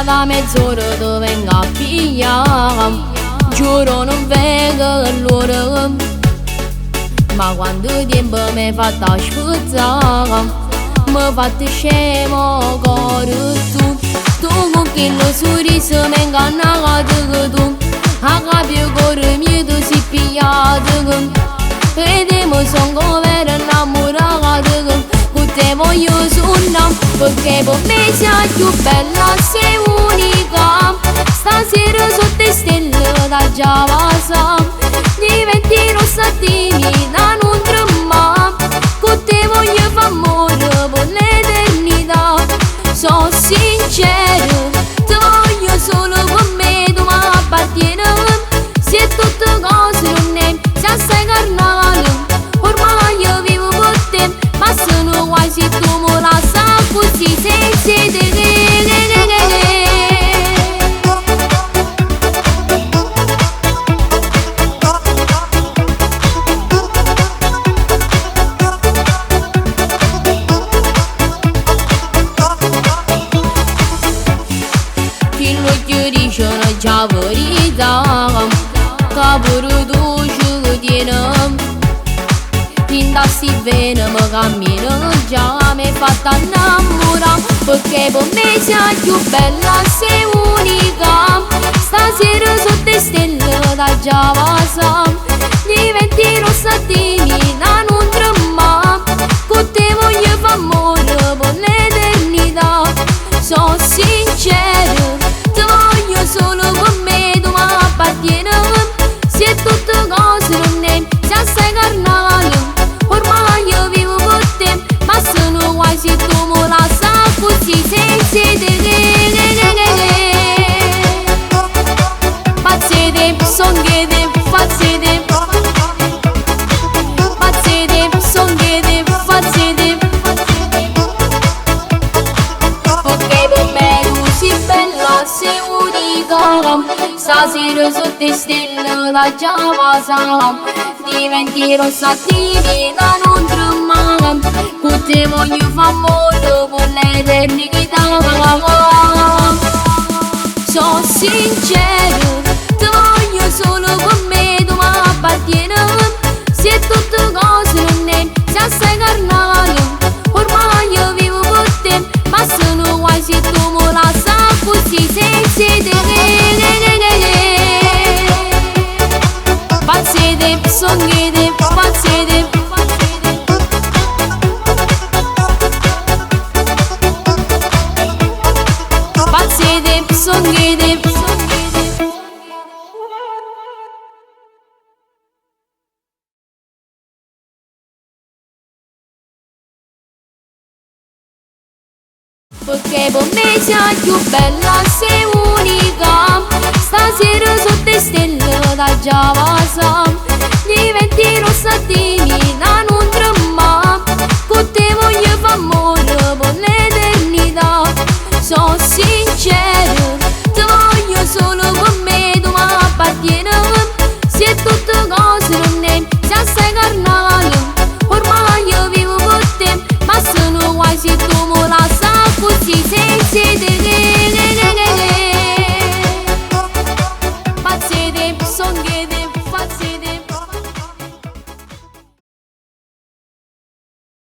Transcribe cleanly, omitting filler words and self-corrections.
da mezz'ora ti vengo a pigliare. Giuro non vengo allora, ma quando tempo mi fatta sfuzzare, mi fatta scemo cuore tu. Tu con quello sorriso mi ingannato tu, a capire cuore mio tu si pigliato. E te mi son come innamorato, con te voglio suonare, perché per me sei più bella, sei unica. Stasera sotto le stelle da Giavasa diventi rossa timida, non tremare. Con te voglio fare amore per l'eternità. Sono sincero, ti voglio solo per me, tu mi appartieni. Se tutte cose non è, se assai carnale, ormai io vivo per te. Ma sono quasi tu mi lasci così senza te. Già verità, che pure tu ci tieni. Fin da sti veni mi cammino, già mi hai fatta innamorare, perché per me sei più bella, sei unica. Stasera sotto le stelle da Giavasa diventi rossa timida, non tremare. Con te voglio fare amore per l'eternità. Sono sincero, ti voglio solo con me, tu mi appartieni. Se tutte cose non è, se assai carnale, ormai io vivo per te. Ma sono quasi tu mi lasci così senza te. Pazzete, songhete, fazzete. Pazzete, songhete, fazzete. Perché per me tu sei bella, sei unica. Stasera sotto le stelle da Giavasa diventi rossa timida, non tremare. Con te voglio fare amore per l'eternità. Sono sincero, ti voglio solo con me, tu mi appartieni. Se tutte cose non è, se assai carnale, ormai io vivo per te. Ma sono quasi tu mi lasci così senza te. Pazzete, songhete, pazzete. Pazzete, songhete. Perché per me sei più bella, sei unica. Stasera sotto le stelle da Giavasa diventi rossa timida, non tremare. Con te voglio fare amore per l'eternità. Sono sincero, ti voglio solo con me, tu mi appartieni. Se tutte cose non è, se assai carnale, ormai io vivo per te. Ma sono quasi tu mi lasci così senza te. Pazzete, songhete.